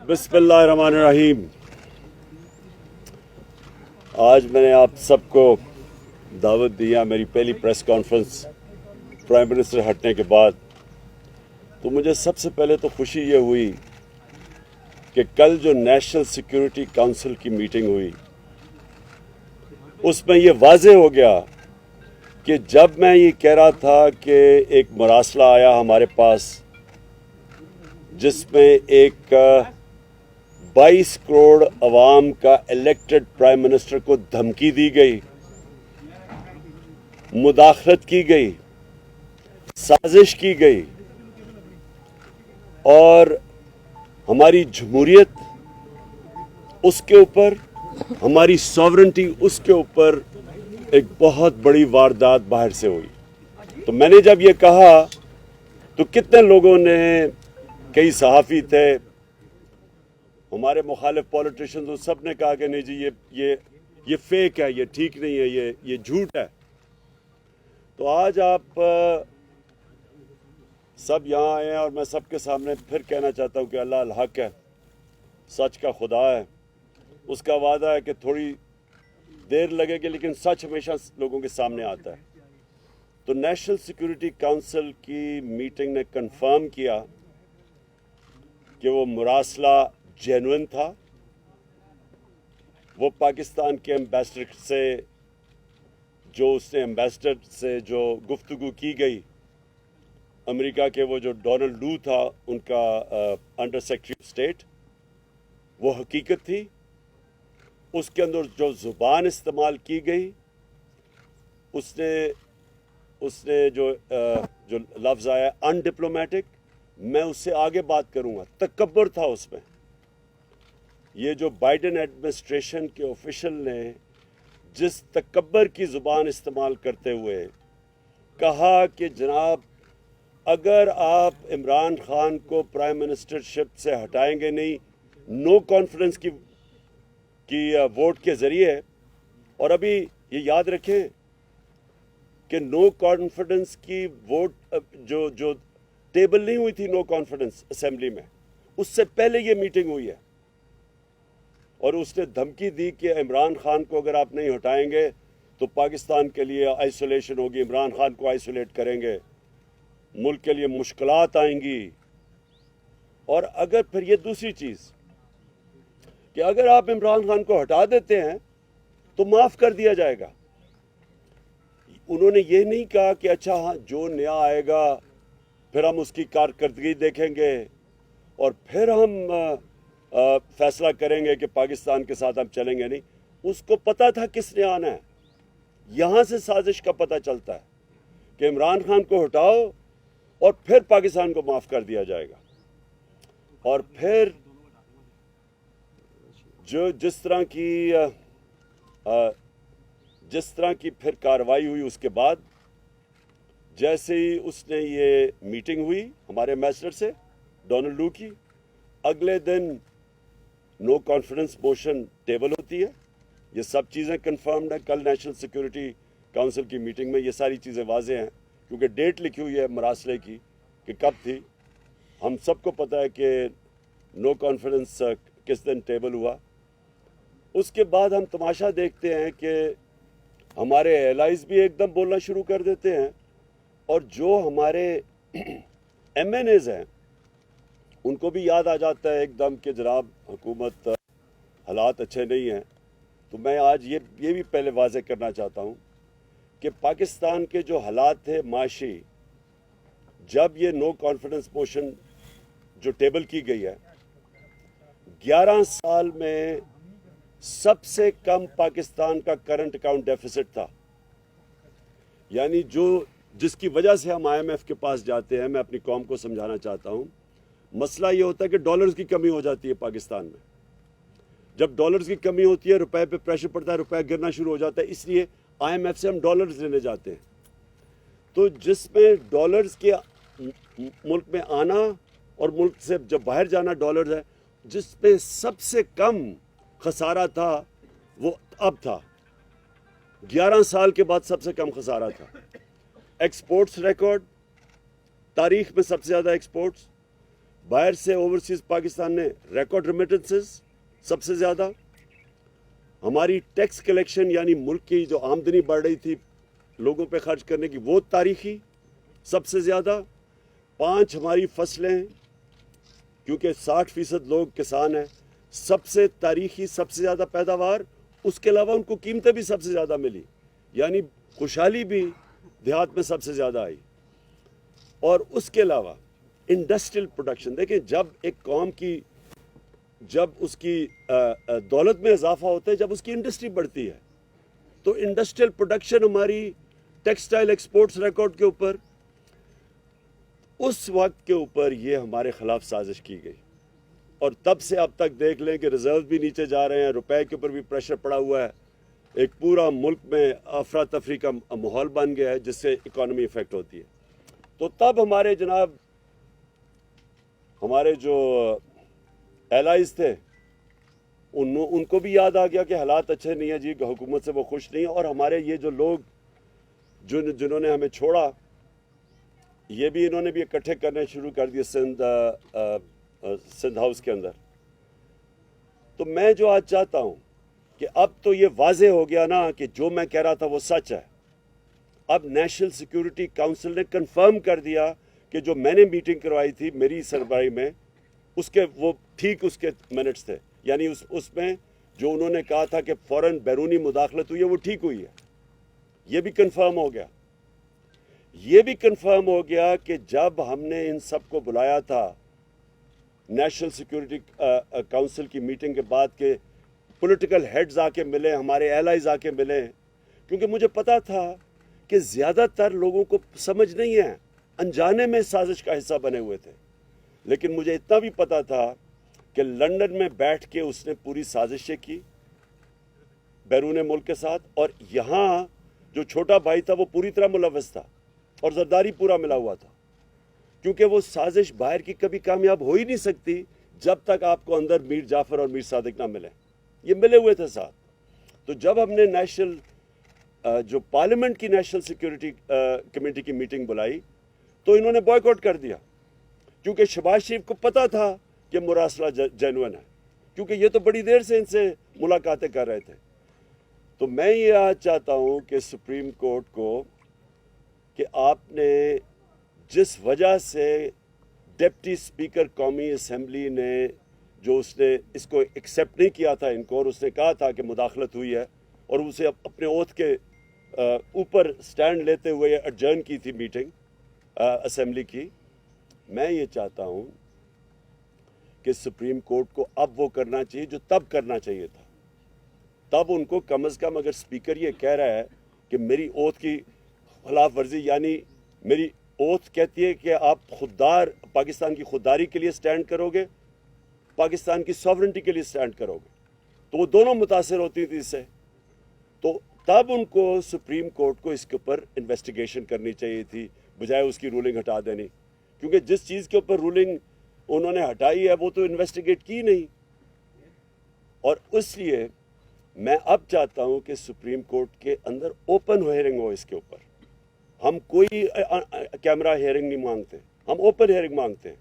بسم اللہ الرحمن الرحیم. آج میں نے آپ سب کو دعوت دیا میری پہلی پریس کانفرنس پرائم منسٹر ہٹنے کے بعد. تو مجھے سب سے پہلے تو خوشی یہ ہوئی کہ کل جو نیشنل سیکیورٹی کونسل کی میٹنگ ہوئی اس میں یہ واضح ہو گیا کہ جب میں یہ کہہ رہا تھا کہ ایک مراسلہ آیا ہمارے پاس جس میں ایک 22 کروڑ عوام کا الیکٹڈ پرائم منسٹر کو دھمکی دی گئی، مداخلت کی گئی، سازش کی گئی اور ہماری جمہوریت اس کے اوپر، ہماری ساورنٹی اس کے اوپر ایک بہت بڑی واردات باہر سے ہوئی. تو میں نے جب یہ کہا تو کتنے لوگوں نے، کئی صحافی تھے، ہمارے مخالف پولیٹیشنز، سب نے کہا کہ نہیں جی یہ فیک ہے، یہ ٹھیک نہیں ہے، یہ جھوٹ ہے. تو آج آپ سب یہاں آئے ہیں اور میں سب کے سامنے پھر کہنا چاہتا ہوں کہ اللہ الحق ہے، سچ کا خدا ہے، اس کا وعدہ ہے کہ تھوڑی دیر لگے گی لیکن سچ ہمیشہ لوگوں کے سامنے آتا ہے. تو نیشنل سیکیورٹی کونسل کی میٹنگ نے کنفرم کیا کہ وہ مراسلہ جینوئن تھا. وہ پاکستان کے ایمبیسڈر سے جو گفتگو کی گئی، امریکہ کے وہ جو ڈونلڈ لو تھا ان کا انڈر سیکرٹری آف اسٹیٹ، وہ حقیقت تھی. اس کے اندر جو زبان استعمال کی گئی، اس نے جو لفظ آیا ان ڈپلومیٹک، میں اس سے آگے بات کروں گا، تکبر تھا اس میں. یہ جو بائیڈن ایڈمنسٹریشن کے آفیشل نے جس تکبر کی زبان استعمال کرتے ہوئے کہا کہ جناب اگر آپ عمران خان کو پرائم منسٹرشپ سے ہٹائیں گے نہیں نو کانفیڈنس کی ووٹ کے ذریعے، اور ابھی یہ یاد رکھیں کہ نو کانفیڈنس کی ووٹ جو ٹیبل نہیں ہوئی تھی نو کانفیڈنس اسمبلی میں، اس سے پہلے یہ میٹنگ ہوئی ہے. اور اس نے دھمکی دی کہ عمران خان کو اگر آپ نہیں ہٹائیں گے تو پاکستان کے لیے آئسولیشن ہوگی، عمران خان کو آئسولیٹ کریں گے، ملک کے لیے مشکلات آئیں گی. اور اگر پھر یہ دوسری چیز کہ اگر آپ عمران خان کو ہٹا دیتے ہیں تو معاف کر دیا جائے گا. انہوں نے یہ نہیں کہا کہ اچھا ہاں جو نیا آئے گا پھر ہم اس کی کارکردگی دیکھیں گے اور پھر ہم فیصلہ کریں گے کہ پاکستان کے ساتھ ہم چلیں گے. نہیں، اس کو پتا تھا کس نے آنا ہے. یہاں سے سازش کا پتہ چلتا ہے کہ عمران خان کو ہٹاؤ اور پھر پاکستان کو معاف کر دیا جائے گا. اور پھر جس طرح کی پھر کارروائی ہوئی، اس کے بعد جیسے ہی اس نے یہ میٹنگ ہوئی ہمارے ایمبیسڈر سے ڈونلڈ لو کی، اگلے دن نو کانفیڈنس موشن ٹیبل ہوتی ہے. یہ سب چیزیں کنفرمڈ ہیں. کل نیشنل سیکیورٹی کونسل کی میٹنگ میں یہ ساری چیزیں واضح ہیں کیونکہ ڈیٹ لکھی ہوئی ہے مراسلے کی کہ کب تھی. ہم سب کو پتہ ہے کہ نو کانفیڈنس کس دن ٹیبل ہوا. اس کے بعد ہم تماشا دیکھتے ہیں کہ ہمارے ایلائز بھی ایک دم بولنا شروع کر دیتے ہیں اور جو ہمارے ایم این ایز ہیں ان کو بھی یاد آ جاتا ہے ایک دم کہ جناب حکومت حالات اچھے نہیں ہیں. تو میں آج یہ بھی پہلے واضح کرنا چاہتا ہوں کہ پاکستان کے جو حالات تھے معاشی، جب یہ نو کانفیڈنس موشن جو ٹیبل کی گئی ہے، 11 سال میں سب سے کم پاکستان کا کرنٹ اکاؤنٹ ڈیفیسٹ تھا. یعنی جس کی وجہ سے ہم آئی ایم ایف کے پاس جاتے ہیں، میں اپنی قوم کو سمجھانا چاہتا ہوں، مسئلہ یہ ہوتا ہے کہ ڈالرز کی کمی ہو جاتی ہے پاکستان میں. جب ڈالرز کی کمی ہوتی ہے، روپے پہ پریشر پڑتا ہے، روپے گرنا شروع ہو جاتا ہے. اس لیے آئی ایم ایف سے ہم ڈالرز لینے جاتے ہیں. تو جس میں ڈالرز کے ملک میں آنا اور ملک سے جب باہر جانا ڈالرز ہے، جس پہ سب سے کم خسارہ تھا وہ اب تھا. 11 سال کے بعد سب سے کم خسارہ تھا. ایکسپورٹس ریکارڈ، تاریخ میں سب سے زیادہ ایکسپورٹس، باہر سے اوورسیز پاکستان نے ریکارڈ ریمیٹنسز سب سے زیادہ. ہماری ٹیکس کلیکشن یعنی ملک کی جو آمدنی بڑھ رہی تھی لوگوں پہ خرچ کرنے کی وہ تاریخی سب سے زیادہ. 5 ہماری فصلیں کیونکہ 60% لوگ کسان ہیں, سب سے تاریخی سب سے زیادہ پیداوار. اس کے علاوہ ان کو قیمتیں بھی سب سے زیادہ ملی, یعنی خوشحالی بھی دیہات میں سب سے زیادہ آئی. اور اس کے علاوہ انڈسٹریل پروڈکشن دیکھیں, جب ایک قوم کی جب اس کی دولت میں اضافہ ہوتا ہے, جب اس کی انڈسٹری بڑھتی ہے, تو انڈسٹریل پروڈکشن ہماری ٹیکسٹائل ایکسپورٹس ریکارڈ کے اوپر, اس وقت کے اوپر یہ ہمارے خلاف سازش کی گئی. اور تب سے اب تک دیکھ لیں کہ ریزرو بھی نیچے جا رہے ہیں, روپے کے اوپر بھی پریشر پڑا ہوا ہے, ایک پورا ملک میں افراتفری کا ماحول بن گیا ہے جس سے اکانومی افیکٹ ہوتی ہے. تو تب ہمارے جناب ہمارے جو ایلائز تھے ان کو بھی یاد آ گیا کہ حالات اچھے نہیں ہیں جی, حکومت سے وہ خوش نہیں ہیں. اور ہمارے یہ جو لوگ جنہوں نے ہمیں چھوڑا, یہ بھی انہوں نے بھی اکٹھے کرنے شروع کر دیے سندھ ہاؤس کے اندر. تو میں جو آج چاہتا ہوں کہ اب تو یہ واضح ہو گیا نا کہ جو میں کہہ رہا تھا وہ سچ ہے. اب نیشنل سیکیورٹی کونسل نے کنفرم کر دیا کہ جو میں نے میٹنگ کروائی تھی میری سربراہی میں, اس کے وہ ٹھیک اس کے منٹس تھے, یعنی اس میں جو انہوں نے کہا تھا کہ فوراً بیرونی مداخلت ہوئی ہے وہ ٹھیک ہوئی ہے. یہ بھی کنفرم ہو گیا. یہ بھی کنفرم ہو گیا کہ جب ہم نے ان سب کو بلایا تھا نیشنل سیکیورٹی کونسل کی میٹنگ کے بعد کہ پولیٹیکل ہیڈز آ کے ملے, ہمارے ایلائز آ کے ملے, کیونکہ مجھے پتا تھا کہ زیادہ تر لوگوں کو سمجھ نہیں ہے, انجانے میں سازش کا حصہ بنے ہوئے تھے. لیکن مجھے اتنا بھی پتا تھا کہ لندن میں بیٹھ کے اس نے پوری سازشیں کی بیرون ملک کے ساتھ, اور یہاں جو چھوٹا بھائی تھا وہ پوری طرح ملوث تھا اور زرداری پورا ملا ہوا تھا, کیونکہ وہ سازش باہر کی کبھی کامیاب ہو ہی نہیں سکتی جب تک آپ کو اندر میر جعفر اور میر صادق نہ ملیں. یہ ملے ہوئے تھے ساتھ. تو جب ہم نے جو پارلیمنٹ کی نیشنل سیکیورٹی کمیٹی کی میٹنگ بلائی تو انہوں نے بوائیکاٹ کر دیا, کیونکہ شہباز شریف کو پتا تھا کہ مراسلہ جینوئن ہے, کیونکہ یہ تو بڑی دیر سے ان سے ملاقاتیں کر رہے تھے. تو میں یہ آج چاہتا ہوں کہ سپریم کورٹ کو کہ آپ نے جس وجہ سے ڈپٹی اسپیکر قومی اسمبلی نے جو اس نے اس کو ایکسیپٹ نہیں کیا تھا ان کو, اور اس نے کہا تھا کہ مداخلت ہوئی ہے, اور اسے اپنے اوتھ کے اوپر سٹینڈ لیتے ہوئے ایڈجرن کی تھی میٹنگ اسمبلی کی. میں یہ چاہتا ہوں کہ سپریم کورٹ کو اب وہ کرنا چاہیے جو تب کرنا چاہیے تھا. تب ان کو کم از کم اگر اسپیکر یہ کہہ رہا ہے کہ میری اوتھ کی خلاف ورزی, یعنی میری اوتھ کہتی ہے کہ آپ خوددار پاکستان کی خودداری کے لیے سٹینڈ کرو گے, پاکستان کی سوورنٹی کے لیے سٹینڈ کرو گے, تو وہ دونوں متاثر ہوتی تھی اس سے. تو تب ان کو سپریم کورٹ کو اس کے اوپر انویسٹیگیشن کرنی چاہیے تھی بجائے اس کی رولنگ ہٹا دینی, کیونکہ جس چیز کے اوپر رولنگ انہوں نے ہٹائی ہے وہ تو انویسٹیگیٹ کی نہیں. اور اس لیے میں اب چاہتا ہوں کہ سپریم کورٹ کے اندر اوپن ہیئرنگ ہو اس کے اوپر. ہم کوئی کیمرہ ہیئرنگ نہیں مانگتے, ہم اوپن ہیئرنگ مانگتے ہیں,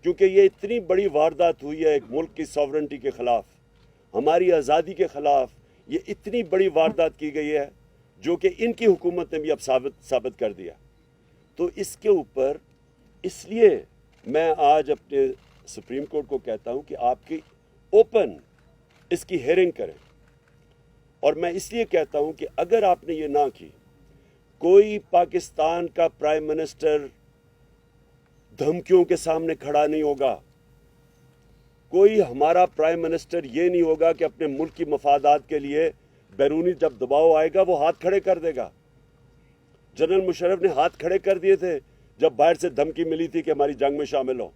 کیونکہ یہ اتنی بڑی واردات ہوئی ہے ایک ملک کی سوورنٹی کے خلاف, ہماری آزادی کے خلاف. یہ اتنی بڑی واردات کی گئی ہے جو کہ ان کی حکومت نے بھی اب ثابت کر دیا. تو اس کے اوپر اس لیے میں آج اپنے سپریم کورٹ کو کہتا ہوں کہ آپ کی اوپن اس کی ہیئرنگ کریں. اور میں اس لیے کہتا ہوں کہ اگر آپ نے یہ نہ کی, کوئی پاکستان کا پرائم منسٹر دھمکیوں کے سامنے کھڑا نہیں ہوگا, کوئی ہمارا پرائم منسٹر یہ نہیں ہوگا کہ اپنے ملک کی مفادات کے لیے بیرونی جب دباؤ آئے گا وہ ہاتھ کھڑے کر دے گا. جنرل مشرف نے ہاتھ کھڑے کر دیے تھے جب باہر سے دھمکی ملی تھی کہ ہماری جنگ میں شامل ہو.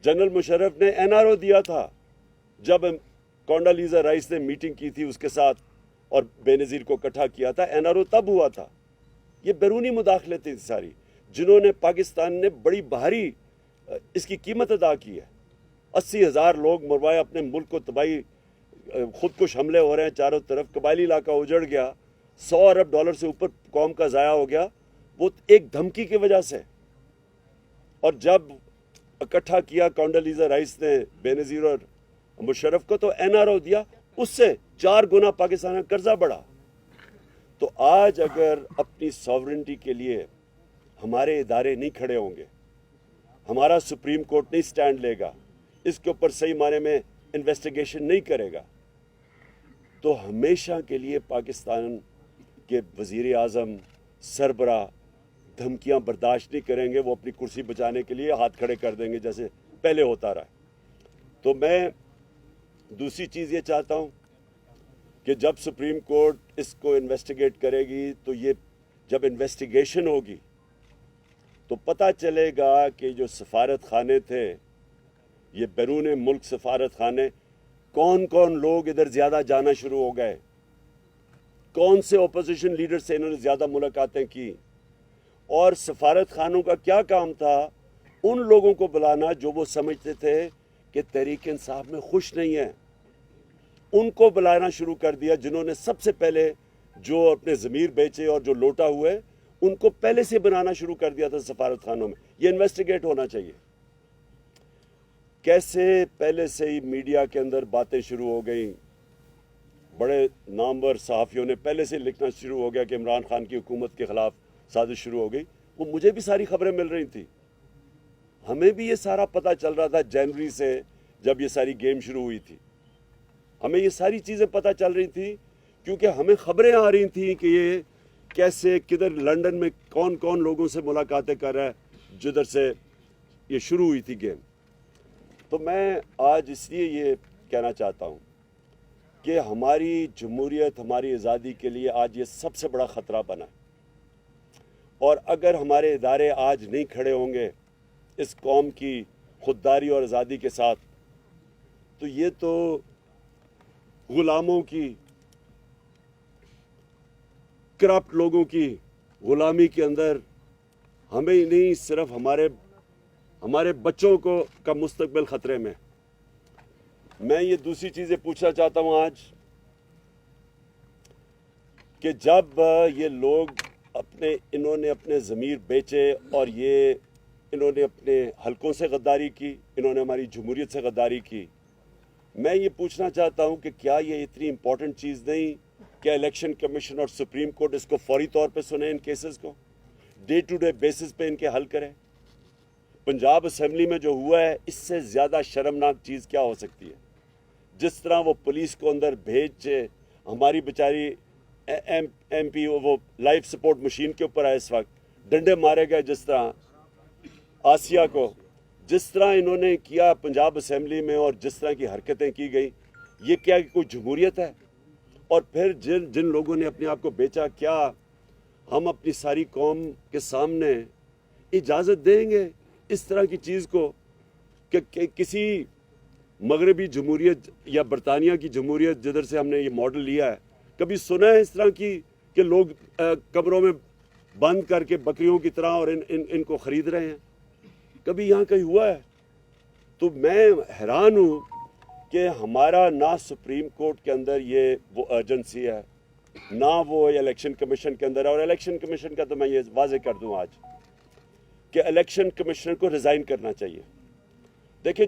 جنرل مشرف نے NRO دیا تھا جب کونڈالیزا رائس نے میٹنگ کی تھی اس کے ساتھ اور بے نظیر کو اکٹھا کیا تھا. NRO تب ہوا تھا. یہ بیرونی مداخلتیں تھی ساری, جنہوں نے پاکستان نے بڑی بھاری اس کی قیمت ادا کی ہے. 80,000 لوگ مروائے, اپنے ملک کو تباہی, خودکش حملے ہو رہے ہیں چاروں طرف, قبائلی علاقہ اجڑ گیا, $100 ارب سے اوپر قوم کا ضائع ہو گیا, وہ ایک دھمکی کی وجہ سے. اور جب اکٹھا کیا کونڈولیزا رائس نے بے-نظیر اور مشرف کو، تو NRO دیا، اس سے 4 گنا پاکستان کا قرضہ بڑھا۔ تو آج اگر اپنی ساورنٹی کے لیے ہمارے ادارے نہیں کھڑے ہوں گے، ہمارا سپریم کورٹ نہیں سٹینڈ لے گا، اس کے اوپر صحیح معنی میں انویسٹیگیشن نہیں کرے گا، تو ہمیشہ کے لیے پاکستان کے وزیر اعظم سربراہ دھمکیاں برداشت نہیں کریں گے، وہ اپنی کرسی بچانے کے لیے ہاتھ کھڑے کر دیں گے جیسے پہلے ہوتا رہا۔ تو میں دوسری چیز یہ چاہتا ہوں کہ جب سپریم کورٹ اس کو انویسٹیگیٹ کرے گی، تو یہ جب انویسٹیگیشن ہوگی تو پتہ چلے گا کہ جو سفارت خانے تھے، یہ بیرون ملک سفارت خانے، کون کون لوگ ادھر زیادہ جانا شروع ہو گئے، کون سے اپوزیشن لیڈر سے انہوں نے زیادہ ملاقاتیں کی، اور سفارت خانوں کا کیا کام تھا ان لوگوں کو بلانا جو وہ سمجھتے تھے کہ تحریک انصاف میں خوش نہیں ہیں، ان کو بلانا شروع کر دیا، جنہوں نے سب سے پہلے جو اپنے ضمیر بیچے اور جو لوٹا ہوئے، ان کو پہلے سے بنانا شروع کر دیا تھا سفارت خانوں میں۔ یہ انویسٹیگیٹ ہونا چاہیے۔ کیسے پہلے سے ہی میڈیا کے اندر باتیں شروع ہو گئیں، بڑے نامور صحافیوں نے پہلے سے لکھنا شروع ہو گیا کہ عمران خان کی حکومت کے خلاف سازش شروع ہو گئی۔ وہ مجھے بھی ساری خبریں مل رہی تھیں، ہمیں بھی یہ سارا پتہ چل رہا تھا جنوری سے، جب یہ ساری گیم شروع ہوئی تھی، ہمیں یہ ساری چیزیں پتہ چل رہی تھی، کیونکہ ہمیں خبریں آ رہی تھیں کہ یہ کیسے کدھر لنڈن میں کون کون لوگوں سے ملاقاتیں کر رہا ہے جدھر سے یہ شروع ہوئی تھی گیم۔ تو میں آج اس لیے یہ کہنا چاہتا ہوں کہ ہماری جمہوریت، ہماری آزادی کے لیے آج یہ سب سے بڑا خطرہ بنا ہے، اور اگر ہمارے ادارے آج نہیں کھڑے ہوں گے اس قوم کی خودداری اور آزادی کے ساتھ، تو یہ تو غلاموں کی، کرپٹ لوگوں کی غلامی کے اندر ہمیں ہی نہیں، صرف ہمارے بچوں کا مستقبل خطرے میں۔ میں یہ دوسری چیزیں پوچھنا چاہتا ہوں آج کہ جب یہ لوگ انہوں نے اپنے ضمیر بیچے اور انہوں نے اپنے حلقوں سے غداری کی، انہوں نے ہماری جمہوریت سے غداری کی، میں یہ پوچھنا چاہتا ہوں کہ کیا یہ اتنی امپورٹنٹ چیز نہیں کہ الیکشن کمیشن اور سپریم کورٹ اس کو فوری طور پہ سنیں، ان کیسز کو ڈے ٹو ڈے بیسس پہ ان کے حل کریں؟ پنجاب اسمبلی میں جو ہوا ہے، اس سے زیادہ شرمناک چیز کیا ہو سکتی ہے؟ جس طرح وہ پولیس کو اندر بھیجے، ہماری بیچاری ایم پی وہ لائف سپورٹ مشین کے اوپر ہے، اس وقت ڈنڈے مارے گئے، جس طرح آسیہ کو، جس طرح انہوں نے کیا پنجاب اسمبلی میں، اور جس طرح کی حرکتیں کی گئی، یہ کیا کوئی جمہوریت ہے؟ اور پھر جن لوگوں نے اپنے آپ کو بیچا، کیا ہم اپنی ساری قوم کے سامنے اجازت دیں گے اس طرح کی چیز کو کہ کسی مغربی جمہوریت یا برطانیہ کی جمہوریت جدھر سے ہم نے یہ ماڈل لیا ہے، کبھی سنا ہے اس طرح کی کہ لوگ کمروں میں بند کر کے بکریوں کی طرح اور ان کو خرید رہے ہیں؟ کبھی یہاں کہیں ہوا ہے؟ تو میں حیران ہوں کہ ہمارا نہ سپریم کورٹ کے اندر یہ وہ ارجنسی ہے، نہ وہ الیکشن کمیشن کے اندر ہے۔ اور الیکشن کمیشن کا تو میں یہ واضح کر دوں آج کہ الیکشن کمشنر کو ریزائن کرنا چاہیے۔ دیکھیں،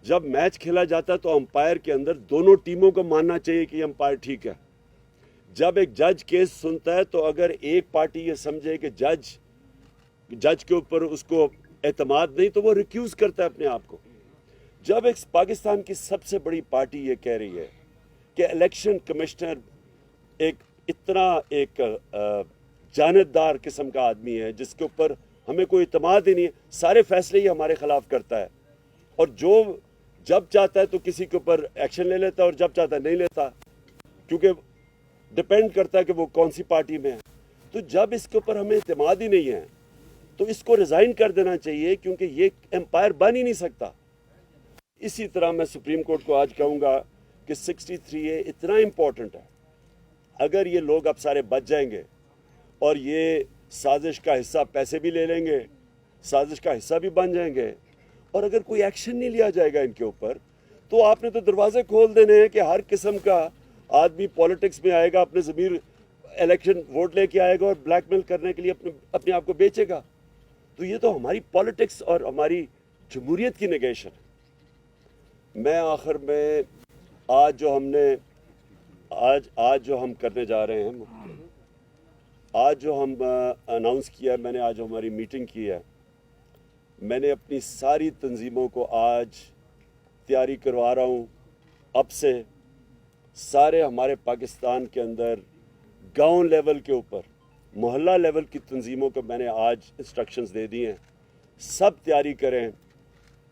جب میچ کھیلا جاتا ہے تو امپائر کے اندر دونوں ٹیموں کو ماننا چاہیے کہ یہ امپائر ٹھیک ہے۔ جب ایک جج کیس سنتا ہے تو اگر ایک پارٹی یہ سمجھے کہ جج کے اوپر اس کو اعتماد نہیں، تو وہ ریکیوز کرتا ہے اپنے آپ کو۔ جب ایک پاکستان کی سب سے بڑی پارٹی یہ کہہ رہی ہے کہ الیکشن کمشنر ایک جانبدار قسم کا آدمی ہے، جس کے اوپر ہمیں کوئی اعتماد ہی نہیں ہے، سارے فیصلے ہی ہمارے خلاف کرتا ہے، اور جب چاہتا ہے تو کسی کے اوپر ایکشن لے لیتا ہے اور جب چاہتا ہے نہیں لیتا، کیونکہ ڈپینڈ کرتا ہے کہ وہ کون سی پارٹی میں ہے۔ تو جب اس کے اوپر ہمیں اعتماد ہی نہیں ہے تو اس کو ریزائن کر دینا چاہیے، کیونکہ یہ امپائر بن ہی نہیں سکتا۔ اسی طرح میں سپریم کورٹ کو آج کہوں گا کہ 63A اتنا امپورٹنٹ ہے، اگر یہ لوگ اب سارے بچ جائیں گے اور یہ سازش کا حصہ پیسے بھی لے لیں گے، سازش کا حصہ بھی بن جائیں گے، اور اگر کوئی ایکشن نہیں لیا جائے گا ان کے اوپر، تو آپ نے تو دروازے کھول دینے ہیں کہ ہر قسم کا آدمی پولیٹکس میں آئے گا، اپنے ضمیر الیکشن ووٹ لے کے آئے گا اور بلیک میل کرنے کے لیے اپنے آپ کو بیچے گا۔ تو یہ تو ہماری پالیٹکس اور ہماری جمہوریت کی نگیشن ہے۔ میں آخر میں آج جو ہم کرنے جا رہے ہیں، آج جو ہم اناؤنس کیا ہے، میں نے آج ہماری میٹنگ کی ہے، میں نے اپنی ساری تنظیموں کو آج تیاری کروا رہا ہوں۔ اب سے سارے ہمارے پاکستان کے اندر گاؤں لیول کے اوپر، محلہ لیول کی تنظیموں کو میں نے آج انسٹرکشنز دے دی ہیں، سب تیاری کریں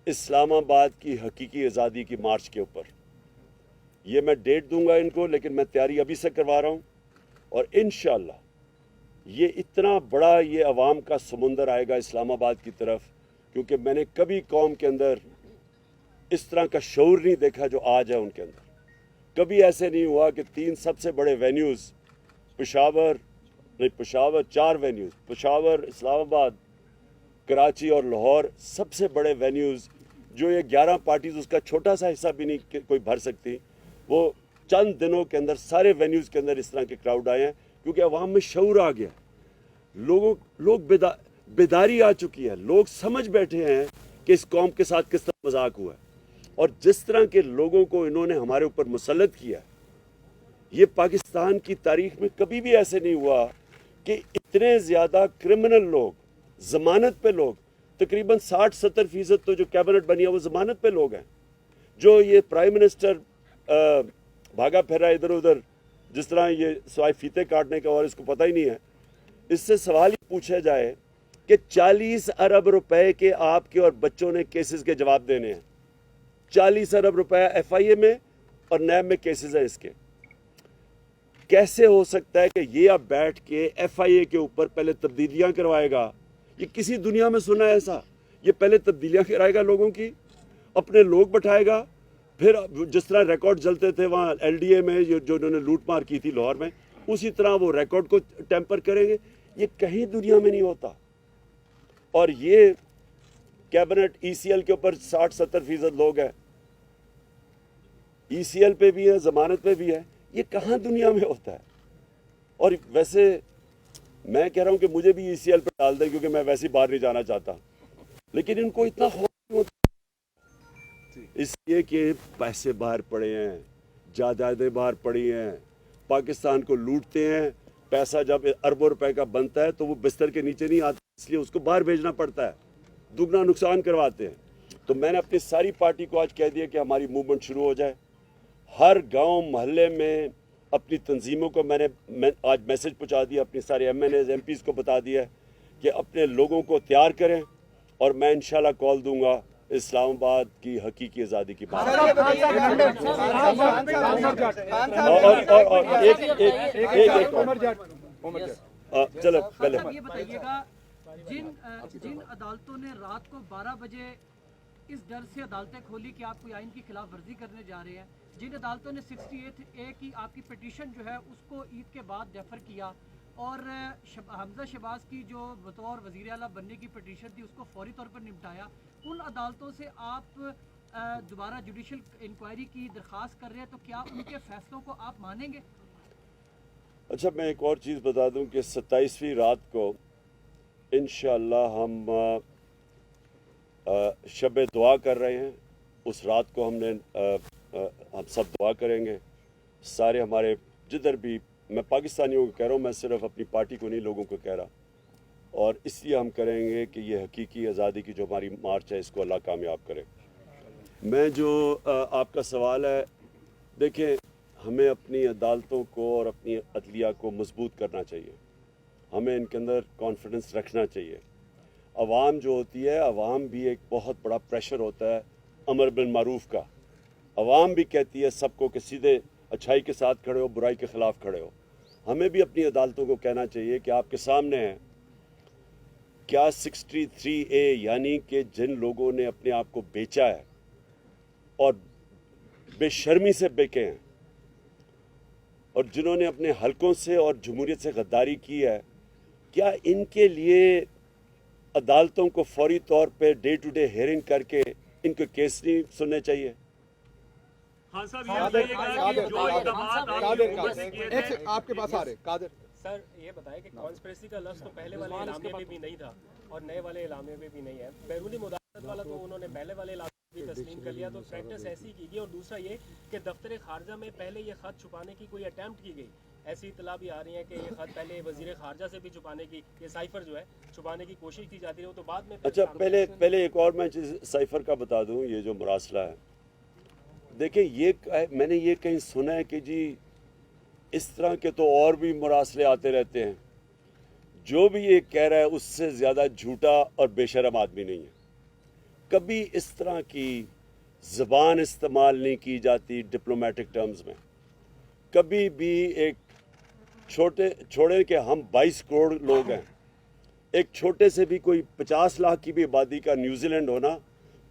اسلام آباد کی حقیقی آزادی کی مارچ کے اوپر۔ یہ میں ڈیٹ دوں گا ان کو، لیکن میں تیاری ابھی سے کروا رہا ہوں، اور انشاءاللہ یہ اتنا بڑا یہ عوام کا سمندر آئے گا اسلام آباد کی طرف، کیونکہ میں نے کبھی قوم کے اندر اس طرح کا شعور نہیں دیکھا جو آج ہے ان کے اندر۔ کبھی ایسے نہیں ہوا کہ 3 سب سے بڑے وینیوز چار وینیوز، پشاور، اسلام آباد، کراچی اور لاہور، سب سے بڑے وینیوز جو یہ 11 پارٹیز اس کا چھوٹا سا حصہ بھی نہیں کوئی بھر سکتی، وہ چند دنوں کے اندر سارے وینیوز کے اندر اس طرح کے کراؤڈ آئے ہیں، کیونکہ عوام میں شعور آ گیا، لوگ بیداری آ چکی ہے، لوگ سمجھ بیٹھے ہیں کہ اس قوم کے ساتھ کس طرح مذاق ہوا ہے، اور جس طرح کے لوگوں کو انہوں نے ہمارے اوپر مسلط کیا، یہ پاکستان کی تاریخ میں کبھی بھی ایسے نہیں ہوا کہ اتنے زیادہ کرمنل لوگ، ضمانت پہ لوگ، تقریباً 60-70% تو جو کیبنٹ بنی ہے وہ ضمانت پہ لوگ ہیں، جو یہ پرائم منسٹر بھاگا پھر رہا ہے ادھر ادھر، جس طرح یہ سوائے فیتے کاٹنے کا اور اس کو پتہ ہی نہیں ہے۔ اس سے سوال یہ پوچھا جائے کہ 40 ارب روپے کے آپ کے اور بچوں نے کیسز کے جواب دینے ہیں، 40 ارب روپے ایف آئی اے میں اور نیب میں کیسز ہیں اس کے۔ کیسے ہو سکتا ہے کہ یہ اب بیٹھ کے ایف آئی اے کے اوپر پہلے تبدیلیاں کروائے گا؟ یہ کسی دنیا میں سنا ہے ایسا؟ یہ پہلے تبدیلیاں کرائے گا لوگوں کی، اپنے لوگ بٹھائے گا، پھر جس طرح ریکارڈ جلتے تھے وہاں ایل ڈی اے میں جو انہوں نے لوٹ مار کی تھی لاہور میں، اسی طرح وہ ریکارڈ کو ٹیمپر کریں گے؟ یہ کہیں دنیا میں نہیں ہوتا۔ اور یہ کیبنٹ ای سی ایل کے اوپر 60-70% لوگ ہیں، ای سی ایل پہ بھی ہے، ضمانت پہ بھی ہے، یہ کہاں دنیا میں ہوتا ہے؟ اور ویسے میں کہہ رہا ہوں کہ مجھے بھی ای سی ایل پہ ڈال دیں، کیونکہ میں ویسے ہی باہر نہیں جانا چاہتا، لیکن ان کو اتنا خوف نہیں ہوتا، اس لیے کہ پیسے باہر پڑے ہیں، جائیدادیں باہر پڑی ہیں، پاکستان کو لوٹتے ہیں، پیسہ جب اربوں روپے کا بنتا ہے تو وہ بستر کے نیچے نہیں آتا، اس لیے اس کو باہر بھیجنا پڑتا ہے، دگنا نقصان کرواتے ہیں۔ تو میں نے اپنی ساری پارٹی کو آج کہہ دیا کہ ہماری موومنٹ شروع ہو جائے، ہر گاؤں محلے میں اپنی تنظیموں کو میں نے آج میسج پہنچا دیا، اپنی سارے MNAs MPs کو بتا دیا کہ اپنے لوگوں کو تیار کریں، اور میں انشاءاللہ کال دوں گا اسلام آباد کی حقیقی آزادی کی بات۔ چلو پہلے یہ بتائیے گا، جن عدالتوں نے رات کو 12 بجے اس ڈر سے عدالتیں کھولی کہ آپ کوئی آئین کی خلاف ورزی کرنے جا رہے ہیں، جن عدالتوں نے 68A کی آپ کی پٹیشن جو ہے اس کو عید کے بعد ڈیفر کیا، اور حمزہ شہباز کی جو بطور وزیر اعلیٰ بننے کی پٹیشن تھی اس کو فوری طور پر نمٹایا، ان عدالتوں سے آپ دوبارہ جوڈیشل انکوائری کی درخواست کر رہے ہیں، تو کیا ان کے فیصلوں کو آپ مانیں گے؟ اچھا، میں ایک اور چیز بتا دوں کہ 27ویں رات کو انشاءاللہ ہم شب دعا کر رہے ہیں، اس رات کو ہم سب دعا کریں گے، سارے ہمارے جدھر بھی، میں پاکستانیوں کو کہہ رہا ہوں، میں صرف اپنی پارٹی کو نہیں، لوگوں کو کہہ رہا، اور اس لیے ہم کریں گے کہ یہ حقیقی آزادی کی جو ہماری مارچ ہے اس کو اللہ کامیاب کرے۔ میں جو آپ کا سوال ہے، دیکھیں ہمیں اپنی عدالتوں کو اور اپنی عدلیہ کو مضبوط کرنا چاہیے، ہمیں ان کے اندر کانفیڈنس رکھنا چاہیے۔ عوام جو ہوتی ہے، عوام بھی ایک بہت بڑا پریشر ہوتا ہے امر بالمعروف کا، عوام بھی کہتی ہے سب کو کہ سیدھے اچھائی کے ساتھ کھڑے ہو، برائی کے خلاف کھڑے ہو۔ ہمیں بھی اپنی عدالتوں کو کہنا چاہیے کہ آپ کے سامنے ہے کیا 63A، یعنی کہ جن لوگوں نے اپنے آپ کو بیچا ہے اور بے شرمی سے بیکے ہیں، اور جنہوں نے اپنے حلقوں سے اور جمہوریت سے غداری کی ہے، کیا ان کے لیے عدالتوں کو فوری طور پہ ڈے ٹو ڈے ہیئرنگ کر کے ان کے کیس نہیں سننے چاہیے؟ خان صاحب یہ بتائیے گا کہ جو اقدامات آپ کے پاس آ رہے، قادر سر یہ بتائیں کہ کانسپریسی کا لفظ تو پہلے والے اعلامیے میں بھی نہیں تھا اور نئے والے اعلامیے میں بھی نہیں ہے. بیرونی مداخلت والا تو انہوں نے پہلے والے اعلامیے بھی تسلیم کر لیا, تو پریکٹس ایسی کی گئی. اور دوسرا یہ کہ دفتر خارجہ میں پہلے یہ خط چھپانے کی کوئی اٹیمپٹ کی گئی. ایسی اطلاع بھی آ رہی ہے کہ یہ خط پہلے وزیر خارجہ سے بھی چھپانے کی, یہ سائفر جو ہے چھپانے کی کوشش کی جاتی ہے, وہ تو بعد میں. اچھا پہلے ایک اور میں چیز سائفر کا بتا دوں. یہ جو مراسلہ ہے, دیکھیں یہ میں نے یہ کہیں سنا ہے کہ جی اس طرح کے تو اور بھی مراسلے آتے رہتے ہیں. جو بھی یہ کہہ رہا ہے اس سے زیادہ جھوٹا اور بے شرم آدمی نہیں ہے. کبھی اس طرح کی زبان استعمال نہیں کی جاتی ڈپلومیٹک ٹرمز میں. کبھی بھی ایک چھوڑے کہ ہم 22 کروڑ لوگ ہیں, ایک چھوٹے سے بھی کوئی 50 لاکھ کی بھی آبادی کا نیوزی لینڈ ہونا,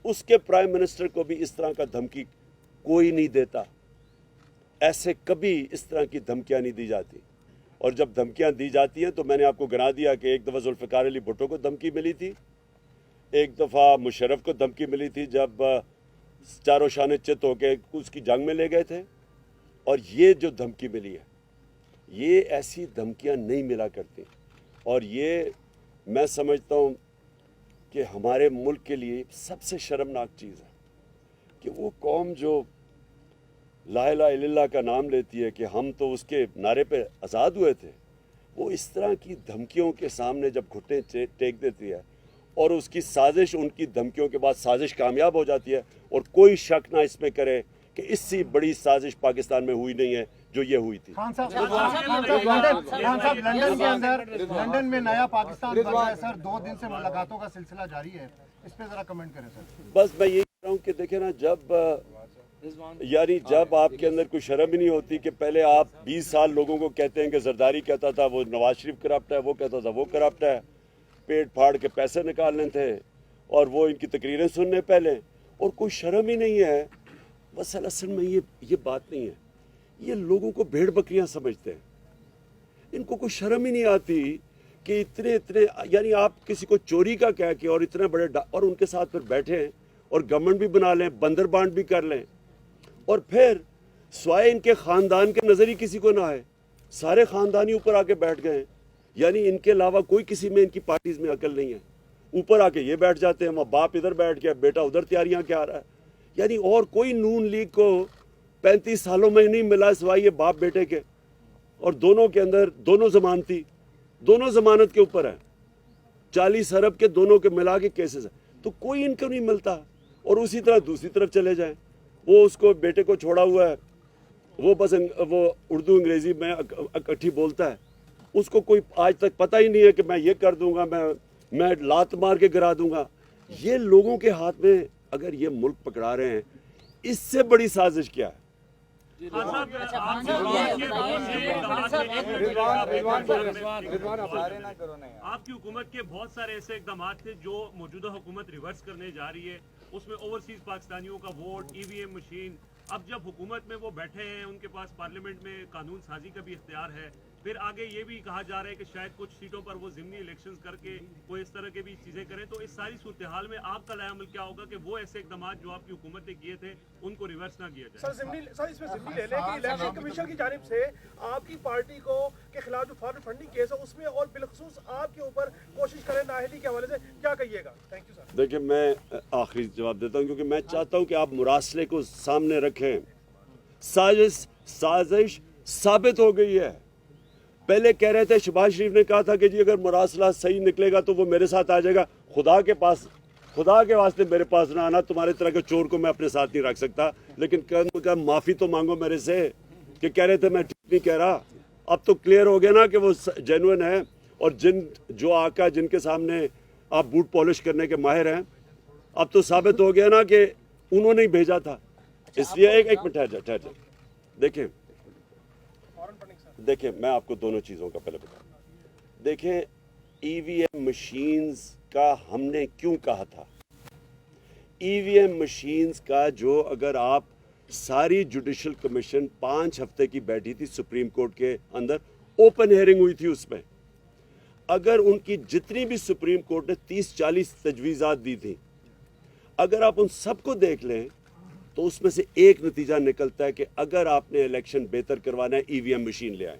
اس کے پرائم منسٹر کو بھی اس طرح کا دھمکی کوئی نہیں دیتا. ایسے کبھی اس طرح کی دھمکیاں نہیں دی جاتی. اور جب دھمکیاں دی جاتی ہیں تو میں نے آپ کو گنا دیا کہ ایک دفعہ ذوالفقار علی بھٹو کو دھمکی ملی تھی, ایک دفعہ مشرف کو دھمکی ملی تھی جب چاروں شانے چت ہو کے اس کی جنگ میں لے گئے تھے. اور یہ جو دھمکی ملی ہے, یہ ایسی دھمکیاں نہیں ملا کرتی. اور یہ میں سمجھتا ہوں کہ ہمارے ملک کے لیے سب سے شرمناک چیز ہے کہ وہ قوم جو لا الہ الا اللہ کا نام لیتی ہے کہ ہم تو اس کے نعرے پہ آزاد ہوئے تھے, وہ اس طرح کی دھمکیوں کے سامنے جب گھٹنے ٹیک دیتی ہے اور اس کی سازش, ان کی دھمکیوں کے بعد سازش کامیاب ہو جاتی ہے, اور کوئی شک نہ اس میں کرے کہ اس سے بڑی سازش پاکستان میں ہوئی نہیں ہے جو یہ ہوئی تھی. خان صاحب لندن میں نیا پاکستان بن رہا ہے سر, 2 دن سے ملاقاتوں کا سلسلہ جاری ہے, اس پہ ذرا کمنٹ کریں سر. بس میں یہ کہہ رہا ہوں کہ دیکھیں نا, جب آپ کے اندر کوئی شرم ہی نہیں ہوتی کہ پہلے آپ 20 سال لوگوں کو کہتے ہیں کہ زرداری کہتا تھا وہ نواز شریف کرپٹ ہے, وہ کہتا تھا وہ کرپٹ ہے, پیٹ پھاڑ کے پیسے نکالنے تھے اور وہ ان کی تقریریں سننے پہلے, اور کوئی شرم ہی نہیں ہے. بس اصل میں یہ بات نہیں ہے. یہ لوگوں کو بھیڑ بکریاں سمجھتے ہیں, ان کو کوئی شرم ہی نہیں آتی کہ اتنے یعنی آپ کسی کو چوری کا کہہ کے اور اتنے بڑے اور ان کے ساتھ پھر بیٹھیں اور گورنمنٹ بھی بنا لیں, بندر بانٹ بھی کر لیں, اور پھر سوائے ان کے خاندان کے نظر ہی کسی کو نہ آئے, سارے خاندانی اوپر آ کے بیٹھ گئے ہیں. یعنی ان کے علاوہ کوئی کسی میں ان کی پارٹیز میں عقل نہیں ہے. اوپر آ کے یہ بیٹھ جاتے ہیں, ماں باپ ادھر بیٹھ گیا, بیٹا ادھر تیاریاں کیا آ رہا ہے. یعنی اور کوئی نون لیگ کو 35 سالوں میں نہیں ملا سوائے یہ باپ بیٹے کے, اور دونوں کے اندر دونوں ضمانتی, دونوں ضمانت کے اوپر ہیں, 40 ارب کے دونوں کے ملا کے کیسز ہیں, تو کوئی ان کو نہیں ملتا. اور اسی طرح دوسری طرف چلے جائیں, وہ اس کو بیٹے کو چھوڑا ہوا ہے, وہ بس وہ اردو انگریزی میں اکٹھی بولتا ہے, اس کو کوئی آج تک پتہ ہی نہیں ہے کہ میں یہ کر دوں گا, میں لات مار کے گرا دوں گا. یہ لوگوں کے ہاتھ میں اگر یہ ملک پکڑا رہے ہیں, اس سے بڑی سازش کیا ہے؟ آپ کی حکومت کے بہت سارے ایسے اقدامات تھے جو موجودہ حکومت ریورس کرنے جا رہی ہے, اس میں اوورسیز پاکستانیوں کا ووٹ, EVM مشین. اب جب حکومت میں وہ بیٹھے ہیں, ان کے پاس پارلیمنٹ میں قانون سازی کا بھی اختیار ہے, پھر آگے یہ بھی کہا جا رہا ہے کہ شاید کچھ سیٹوں پر وہ ضمنی الیکشنز کر کے کوئی اس طرح کے بھی چیزیں کریں. تو اس ساری صورتحال میں آپ کا لائحہ عمل کیا ہوگا کہ وہ ایسے اقدامات جو آپ کی حکومت نے کیے تھے ان کو ریورس نہ کیا جائے؟ سر اس میں ضمنی لے لیں کہ الیکشن کمیشن کی جانب سے آپ کی پارٹی کو کے خلاف جو فارن فنڈنگ کیس ہے اس میں, اور بالخصوص آپ کے اوپر کوشش کریں نااہلی کے حوالے سے, کیا کہیے گا؟ Thank you sir. دیکھیں میں آخری جواب دیتا ہوں, کیونکہ میں چاہتا ہوں کہ آپ مراسلے کو سامنے رکھیں. سازش ثابت ہو گئی ہے. پہلے کہہ رہے تھے, شہباز شریف نے کہا تھا کہ جی اگر مراسلہ صحیح نکلے گا تو وہ میرے ساتھ آ جائے گا. خدا کے واسطے میرے پاس نہ آنا, تمہارے طرح کے چور کو میں اپنے ساتھ نہیں رکھ سکتا. لیکن کم معافی تو مانگو میرے سے کہ کہہ رہے تھے میں ٹھیک نہیں کہہ رہا. اب تو کلیئر ہو گیا نا کہ وہ جینوئن ہے, اور جو آقا جن کے سامنے آپ بوٹ پالش کرنے کے ماہر ہیں, اب تو ثابت ہو گیا نا کہ انہوں نے ہی بھیجا تھا. اس لیے ایک منٹ ٹھہر جائے. دیکھیں میں آپ کو دونوں چیزوں کا پہلے بتاؤں. دیکھیں EVM مشینز کا ہم نے کیوں کہا تھا. EVM مشینز کا جو اگر آپ ساری جوڈیشل کمیشن 5 ہفتے کی بیٹھی تھی سپریم کورٹ کے اندر, اوپن ہیئرنگ ہوئی تھی اس میں, اگر ان کی جتنی بھی سپریم کورٹ نے 30-40 تجویزات دی تھی, اگر آپ ان سب کو دیکھ لیں تو اس میں سے ایک نتیجہ نکلتا ہے کہ اگر آپ نے الیکشن بہتر کروانا ہے EVM مشین لے آئیں.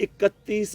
31